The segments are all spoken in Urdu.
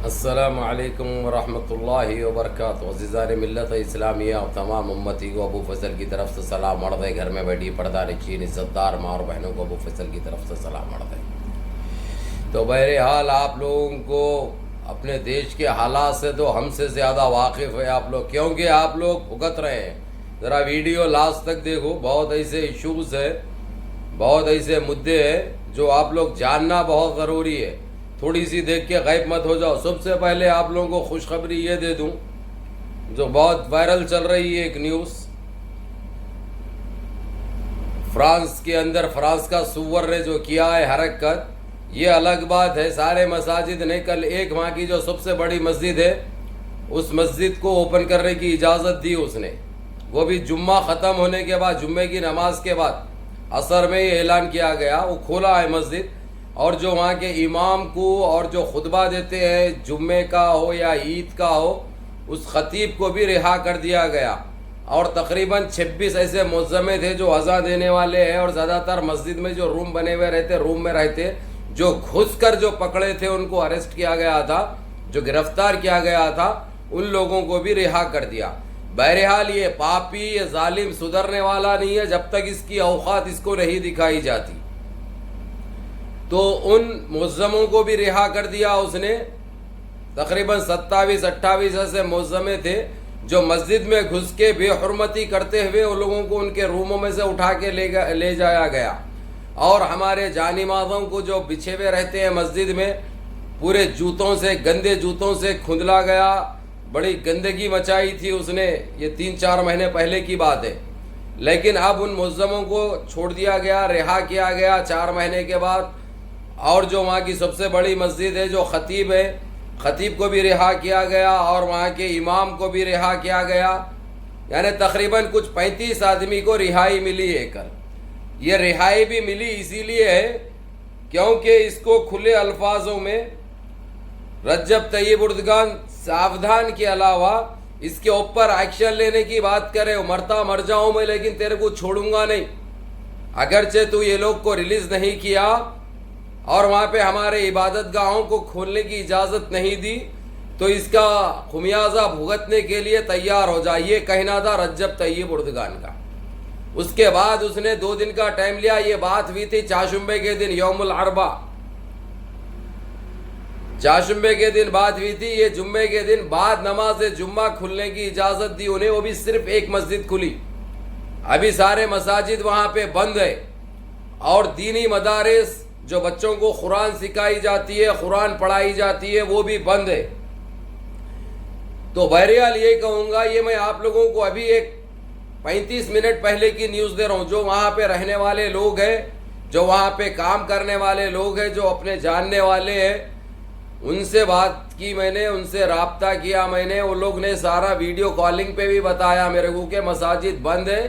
السلام علیکم ورحمۃ اللہ وبرکاتہ۔ عزیزان ملت اسلامیہ اور تمام امتی کو ابو فضل کی طرف سے سلام عرض ہے۔ گھر میں بیٹھی پردہ نشین عزت دار ماں اور بہنوں کو ابو فضل کی طرف سے سلام عرض ہے۔ تو بہرحال آپ لوگوں کو اپنے دیش کے حالات سے تو ہم سے زیادہ واقف ہے آپ لوگ، کیونکہ آپ لوگ بھگت رہے ہیں۔ ذرا ویڈیو لاسٹ تک دیکھو، بہت ایسے ایشوز ہے، بہت ایسے مدعے ہیں جو آپ لوگ جاننا بہت ضروری ہے۔ تھوڑی سی دیکھ کے غائب مت ہو جاؤ۔ سب سے پہلے آپ لوگوں کو خوشخبری یہ دے دوں جو بہت وائرل چل رہی ہے، ایک نیوز فرانس کے اندر، فرانس کا سور نے جو کیا ہے حرکت، یہ الگ بات ہے۔ سارے مساجد نے کل ایک وہاں کی جو سب سے بڑی مسجد ہے اس مسجد کو اوپن کرنے کی اجازت دی اس نے، وہ بھی جمعہ ختم ہونے کے بعد، جمعے کی نماز کے بعد عصر میں یہ اعلان کیا گیا، وہ کھولا ہے مسجد۔ اور جو وہاں کے امام کو اور جو خطبہ دیتے ہیں جمعے کا ہو یا عید کا ہو، اس خطیب کو بھی رہا کر دیا گیا۔ اور تقریباً 26 ایسے معظمے تھے جو اذان دینے والے ہیں، اور زیادہ تر مسجد میں جو روم بنے ہوئے رہتے، روم میں رہتے، جو گھس کر جو پکڑے تھے ان کو اریسٹ کیا گیا تھا، جو گرفتار کیا گیا تھا، ان لوگوں کو بھی رہا کر دیا۔ بہرحال یہ پاپی، یہ ظالم سدھرنے والا نہیں ہے جب تک اس کی اوقات اس کو نہیں دکھائی جاتی۔ تو ان معظموں کو بھی رہا کر دیا اس نے۔ تقریباً 27-28 ایسے معظمے تھے جو مسجد میں گھس کے بے حرمتی کرتے ہوئے ان لوگوں کو ان کے روموں میں سے اٹھا کے لے جایا گیا۔ اور ہمارے جانی مازوں کو جو بچھے ہوئے رہتے ہیں مسجد میں، پورے جوتوں سے، گندے جوتوں سے کھندلا گیا۔ بڑی گندگی مچائی تھی اس نے، یہ 3-4 مہینے پہلے کی بات ہے۔ لیکن اب ان معظموں کو چھوڑ دیا گیا، رہا کیا گیا 4 مہینے کے بعد۔ اور جو وہاں کی سب سے بڑی مسجد ہے، جو خطیب ہے، خطیب کو بھی رہا کیا گیا، اور وہاں کے امام کو بھی رہا کیا گیا۔ یعنی تقریباً کچھ 35 آدمی کو رہائی ملی ہے کل۔ یہ رہائی بھی ملی اسی لیے ہے کیونکہ اس کو کھلے الفاظوں میں رجب طیب اردگان ساودھان کے علاوہ اس کے اوپر ایکشن لینے کی بات کرے، مرتا مر جاؤں میں لیکن تیرے کو چھوڑوں گا نہیں۔ اگرچہ تو یہ لوگ کو ریلیز نہیں کیا اور وہاں پہ ہمارے عبادت گاہوں کو کھولنے کی اجازت نہیں دی، تو اس کا خمیازہ بھگتنے کے لیے تیار ہو جائے، یہ کہنا تھا رجب طیب اردگان کا۔ اس کے بعد اس نے 2 دن کا ٹائم لیا۔ یہ بات ہوئی تھی چاشمبے کے دن، یوم العربہ، چاشمبے کے دن بات ہوئی تھی۔ یہ جمعے کے دن بعد نماز جمعہ کھلنے کی اجازت دی انہیں، وہ بھی صرف ایک مسجد کھلی۔ ابھی سارے مساجد وہاں پہ بند ہے، اور دینی مدارس جو بچوں کو قرآن سکھائی جاتی ہے، قرآن پڑھائی جاتی ہے، وہ بھی بند ہے۔ تو بہرحال یہ کہوں گا، یہ میں آپ لوگوں کو ابھی ایک 35 منٹ پہلے کی نیوز دے رہا ہوں۔ جو وہاں پہ رہنے والے لوگ ہیں، جو وہاں پہ کام کرنے والے لوگ ہیں، جو اپنے جاننے والے ہیں، ان سے بات کی میں نے، ان سے رابطہ کیا میں نے۔ ان لوگ نے سارا ویڈیو کالنگ پہ بھی بتایا میرے کو کہ مساجد بند ہے،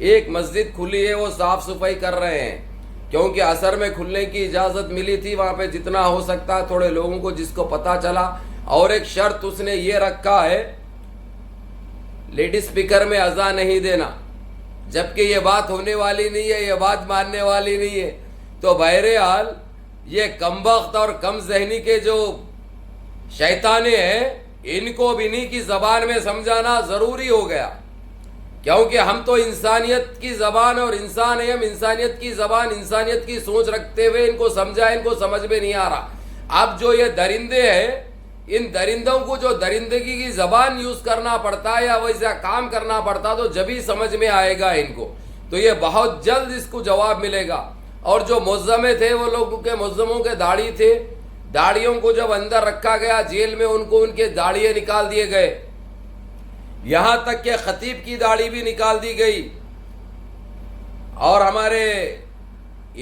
ایک مسجد کھلی ہے، وہ صاف صفائی کر رہے ہیں، کیونکہ عصر میں کھلنے کی اجازت ملی تھی۔ وہاں پہ جتنا ہو سکتا تھوڑے لوگوں کو جس کو پتہ چلا۔ اور ایک شرط اس نے یہ رکھا ہے، لیڈی اسپیکر میں اذان نہیں دینا، جبکہ یہ بات ہونے والی نہیں ہے، یہ بات ماننے والی نہیں ہے۔ تو بہرحال یہ کم بخت اور کم ذہنی کے جو شیطانے ہیں، ان کو بھی انہی کی زبان میں سمجھانا ضروری ہو گیا، کیونکہ ہم تو انسانیت کی زبان اور انسان ہیں، ہم انسانیت کی زبان، انسانیت کی سوچ رکھتے ہوئے ان کو سمجھا، ان کو سمجھ میں نہیں آ رہا۔ اب جو یہ درندے ہیں، ان درندوں کو جو درندگی کی زبان یوز کرنا پڑتا ہے یا ویسا کام کرنا پڑتا تو جبھی سمجھ میں آئے گا ان کو۔ تو یہ بہت جلد اس کو جواب ملے گا۔ اور جو معظمے تھے، وہ لوگوں کے معظموں کے داڑھی تھے، داڑھیوں کو جب اندر رکھا گیا جیل میں، ان کو ان کے داڑھیاں نکال دیے گئے، یہاں تک کہ خطیب کی داڑھی بھی نکال دی گئی، اور ہمارے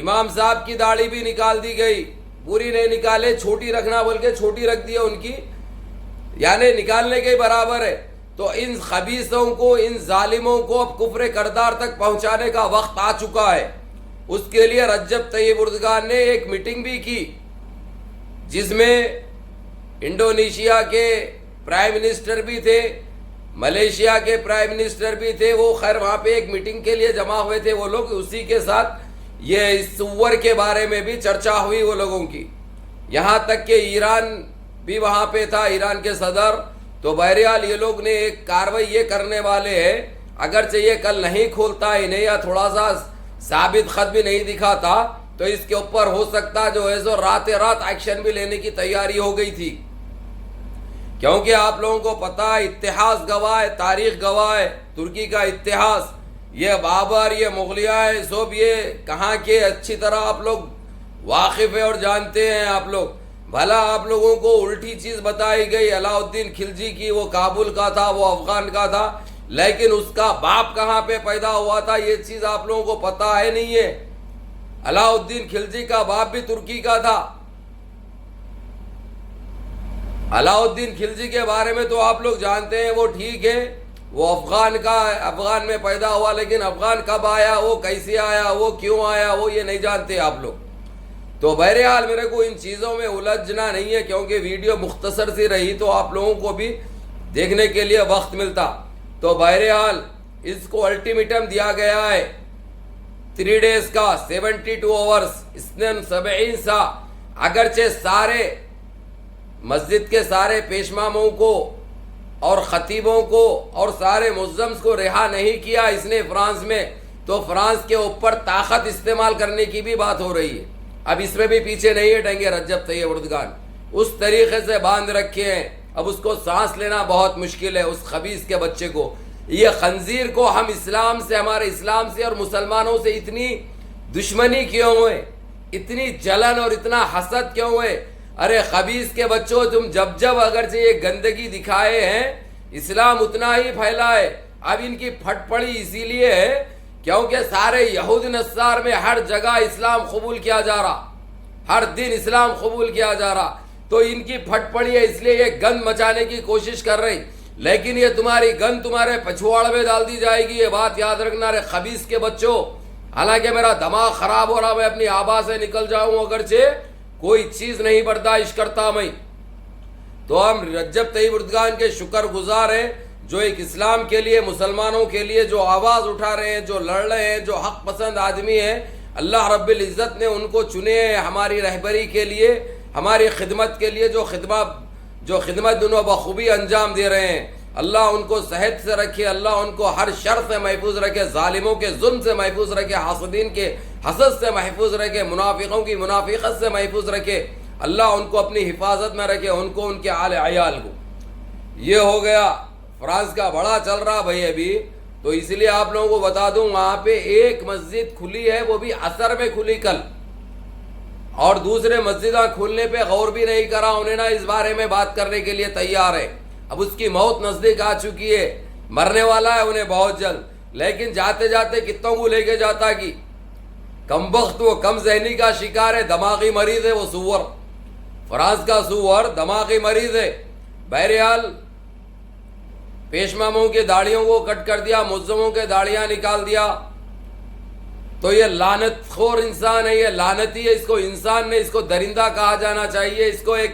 امام صاحب کی داڑھی بھی نکال دی گئی۔ پوری نہیں نکالے، چھوٹی رکھنا بول کے چھوٹی رکھ دی ان کی، یعنی نکالنے کے برابر ہے۔ تو ان خبیثوں کو، ان ظالموں کو اب کفر کردار تک پہنچانے کا وقت آ چکا ہے۔ اس کے لیے رجب طیب اردگان نے ایک میٹنگ بھی کی، جس میں انڈونیشیا کے پرائم منسٹر بھی تھے، ملیشیا کے پرائم منسٹر بھی تھے۔ وہ خیر وہاں پہ ایک میٹنگ کے لیے جمع ہوئے تھے وہ لوگ، اسی کے ساتھ یہ اس سور کے بارے میں بھی چرچا ہوئی وہ لوگوں کی۔ یہاں تک کہ ایران بھی وہاں پہ تھا، ایران کے صدر. تو بہرحال یہ لوگ نے ایک کاروائی یہ کرنے والے ہیں، اگرچہ یہ کل نہیں کھولتا انہیں یا تھوڑا سا ثابت خط بھی نہیں دکھاتا، تو اس کے اوپر ہو سکتا جو ہے سو رات ایکشن بھی لینے کی تیاری ہو گئی تھی. کیونکہ آپ لوگوں کو پتا ہے، اتحاد گواہ ہے، تاریخ گواہ ہے، ترکی کا اتحاد، یہ بابر، یہ مغلیہ، سب یہ کہاں کے اچھی طرح آپ لوگ واقف ہے اور جانتے ہیں. آپ لوگ بھلا آپ لوگوں کو الٹی چیز بتائی گئی علاء الدین خلجی کی، وہ کابل کا تھا، وہ افغان کا تھا، لیکن اس کا باپ کہاں پہ پیدا ہوا تھا یہ چیز آپ لوگوں کو پتا ہے نہیں ہے. علاء الدین خلجی کا باپ بھی ترکی کا تھا. علاء الدین خلجی کے بارے میں تو آپ لوگ جانتے ہیں، وہ ٹھیک ہے وہ افغان میں پیدا ہوا، لیکن افغان کب آیا، وہ کیسے آیا، وہ کیوں آیا، وہ یہ نہیں جانتے آپ لوگ. تو بہرحال میرے کو ان چیزوں میں الجھنا نہیں ہے، کیونکہ ویڈیو مختصر سی رہی تو آپ لوگوں کو بھی دیکھنے کے لیے وقت ملتا. تو بہرحال اس کو الٹیمیٹم دیا گیا ہے 3 days کا، 72 hours، 72 ساعت. اگرچہ سارے مسجد کے سارے پیشماموں کو اور خطیبوں کو اور سارے ملزمز کو رہا نہیں کیا اس نے فرانس میں، تو فرانس کے اوپر طاقت استعمال کرنے کی بھی بات ہو رہی ہے. اب اس میں بھی پیچھے نہیں ہٹیں گے رجب طیب اردگان، اس طریقے سے باندھ رکھے ہیں. اب اس کو سانس لینا بہت مشکل ہے، اس خبیث کے بچے کو. یہ خنزیر کو ہم اسلام سے، ہمارے اسلام سے اور مسلمانوں سے اتنی دشمنی کیوں ہوئے، اتنی جلن اور اتنا حسد کیوں ہوئے؟ ارے خبیث کے بچوں، تم جب اگرچہ یہ گندگی دکھائے ہیں، اسلام اتنا ہی پھیلا ہے. اب ان کی پھٹ پڑی اسی لیے ہے کیونکہ سارے یہود نصار میں ہر جگہ اسلام قبول کیا جا رہا، ہر دن اسلام قبول کیا جا رہا، تو ان کی پھٹ پڑی ہے، اس لیے یہ گند مچانے کی کوشش کر رہی. لیکن یہ تمہاری گند تمہارے پچھواڑ میں ڈال دی جائے گی، یہ بات یاد رکھنا. رے خبیث کے بچوں، حالانکہ میرا دماغ خراب ہو رہا، میں اپنی آبا سے نکل جاؤں، اگرچہ کوئی چیز نہیں برداشت کرتا میں. تو ہم رجب طیب اردگان کے شکر گزار ہیں جو ایک اسلام کے لیے، مسلمانوں کے لیے جو آواز اٹھا رہے ہیں، جو لڑ رہے ہیں، جو حق پسند آدمی ہیں. اللہ رب العزت نے ان کو چنے ہیں ہماری رہبری کے لیے، ہماری خدمت کے لیے، جو خدمت انہوں بخوبی انجام دے رہے ہیں. اللہ ان کو صحت سے رکھے، اللہ ان کو ہر شر سے محفوظ رکھے، ظالموں کے ظلم سے محفوظ رکھے، حاسدین کے حسد سے محفوظ رکھے، منافقوں کی منافقت سے محفوظ رکھے. اللہ ان کو اپنی حفاظت میں رکھے، ان کو، ان کے آل عیال کو. یہ ہو گیا فرانس کا بڑا چل رہا بھائی ابھی. تو اس لیے آپ لوگوں کو بتا دوں، وہاں پہ ایک مسجد کھلی ہے، وہ بھی عصر میں کھلی کل، اور دوسرے مسجدیں کھلنے پہ غور بھی نہیں کرا انہیں، نہ اس بارے میں بات کرنے کے لیے تیار ہے. اب اس کی موت نزدیک آ چکی ہے، مرنے والا ہے انہیں بہت جلد، لیکن جاتے جاتے کتنوں کو لے کے جاتا کہ کم بخت، وہ کم ذہنی کا شکار ہے، دماغی مریض ہے وہ سور. فرانس کا سور دماغی مریض ہے. بہرحال پیشماموں کے داڑھیوں کو کٹ کر دیا، ملزموں کے داڑھیاں نکال دیا. تو یہ لعنت خور انسان ہے، یہ لعنتی ہے، اس کو انسان نے، اس کو درندہ کہا جانا چاہیے، اس کو ایک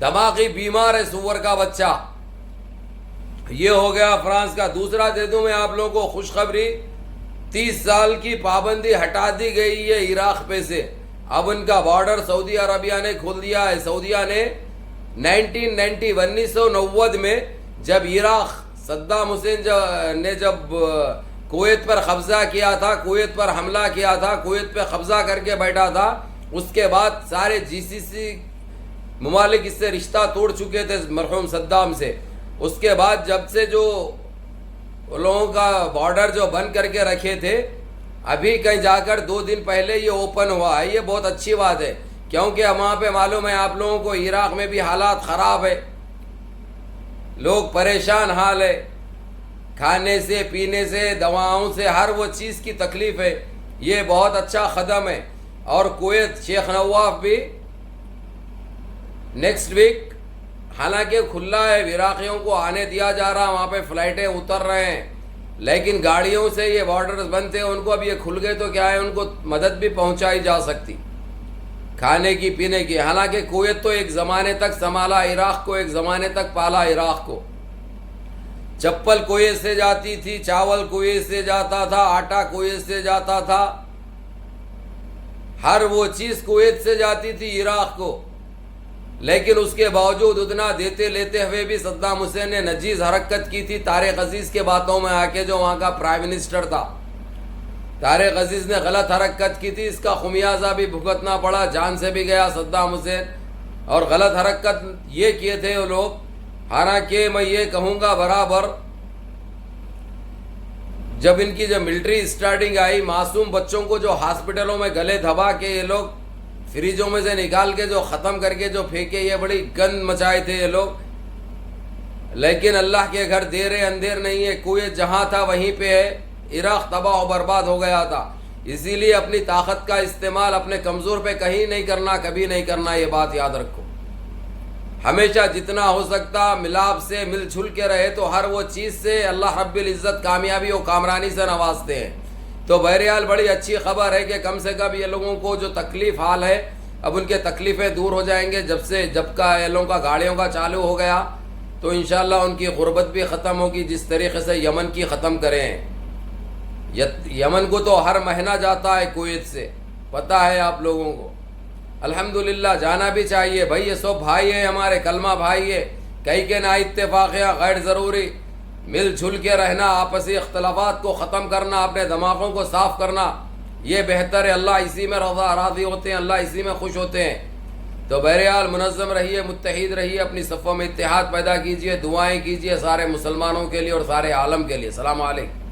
دماغی بیمار ہے سور کا بچہ. یہ ہو گیا فرانس کا. دوسرا دے دوں میں آپ لوگوں کو خوشخبری، 30 سال کی پابندی ہٹا دی گئی ہے عراق پہ سے. اب ان کا بارڈر سعودی عربیہ نے کھول دیا ہے. سعودیہ نے 1990 میں جب عراق، صدام حسین نے جب کویت پر قبضہ کیا تھا، کویت پر حملہ کیا تھا، کویت پہ قبضہ کر کے بیٹھا تھا، اس کے بعد سارے GCC ممالک اس سے رشتہ توڑ چکے تھے مرحوم صدام سے. اس کے بعد جب سے جو لوگوں کا بارڈر جو بند کر کے رکھے تھے، ابھی کہیں جا کر 2 دن پہلے یہ اوپن ہوا ہے. یہ بہت اچھی بات ہے، کیونکہ وہاں پہ معلوم ہے آپ لوگوں کو عراق میں بھی حالات خراب ہے، لوگ پریشان حال ہے، کھانے سے، پینے سے، دواؤں سے، ہر وہ چیز کی تکلیف ہے. یہ بہت اچھا قدم ہے. اور کویت، شیخ نواف بھی نیکسٹ ویک حالانکہ کھلا ہے، عراقیوں کو آنے دیا جا رہا، وہاں پہ فلائٹیں اتر رہے ہیں، لیکن گاڑیوں سے یہ بارڈرز بند تھے، ان کو اب یہ کھل گئے تو کیا ہے، ان کو مدد بھی پہنچائی جا سکتی کھانے کی، پینے کی. حالانکہ کویت تو ایک زمانے تک سنبھالا عراق کو، ایک زمانے تک پالا عراق کو. چپل کویت سے جاتی تھی، چاول کویت سے جاتا تھا، آٹا کویت سے جاتا تھا، ہر وہ چیز کویت سے جاتی تھی عراق کو. لیکن اس کے باوجود اتنا دیتے لیتے ہوئے بھی صدام حسین نے نجیز حرکت کی تھی طارق عزیز کے باتوں میں آ کے، جو وہاں کا پرائم منسٹر تھا۔ طارق عزیز نے غلط حرکت کی تھی، اس کا خمیازہ بھی بھگتنا پڑا، جان سے بھی گیا صدام حسین۔ اور غلط حرکت یہ کیے تھے وہ لوگ، حالانکہ میں یہ کہوں گا برابر، جب ان کی جو ملٹری اسٹارٹنگ آئی، معصوم بچوں کو جو ہاسپٹلوں میں گلے دبا کے یہ لوگ فریجوں میں سے نکال کے جو ختم کر کے جو پھینکے، یہ بڑی گند مچائے تھے یہ لوگ۔ لیکن اللہ کے گھر دیر اندھیر نہیں ہے، کوئی جہاں تھا وہیں پہ ہے۔ عراق تباہ و برباد ہو گیا تھا، اسی لیے اپنی طاقت کا استعمال اپنے کمزور پہ کہیں نہیں کرنا، کبھی نہیں کرنا، یہ بات یاد رکھو۔ ہمیشہ جتنا ہو سکتا ملاپ سے مل جھل کے رہے تو ہر وہ چیز سے اللہ رب العزت کامیابی و کامرانی سے نوازتے ہیں۔ تو بہرحال بڑی اچھی خبر ہے کہ کم سے کم یہ لوگوں کو جو تکلیف حال ہے، اب ان کے تکلیفیں دور ہو جائیں گے۔ جب کا یہ لوگوں کا گاڑیوں کا چالو ہو گیا تو انشاءاللہ ان کی غربت بھی ختم ہوگی، جس طریقے سے یمن کی ختم کریں۔ یمن کو تو ہر مہینہ جاتا ہے کویت سے، پتہ ہے آپ لوگوں کو۔ الحمدللہ جانا بھی چاہیے بھائی، یہ سب بھائی ہیں ہمارے، کلمہ بھائی ہے۔ کئی کے نا اتفاقیہ غیر ضروری، مل جھل کے رہنا، آپسی اختلافات کو ختم کرنا، اپنے دماغوں کو صاف کرنا، یہ بہتر ہے۔ اللہ اسی میں راضی ہوتے ہیں، اللہ اسی میں خوش ہوتے ہیں۔ تو بہرحال منظم رہیے، متحد رہیے، اپنی صفوں میں اتحاد پیدا کیجیے، دعائیں کیجیے سارے مسلمانوں کے لیے اور سارے عالم کے لیے۔ السلام علیکم۔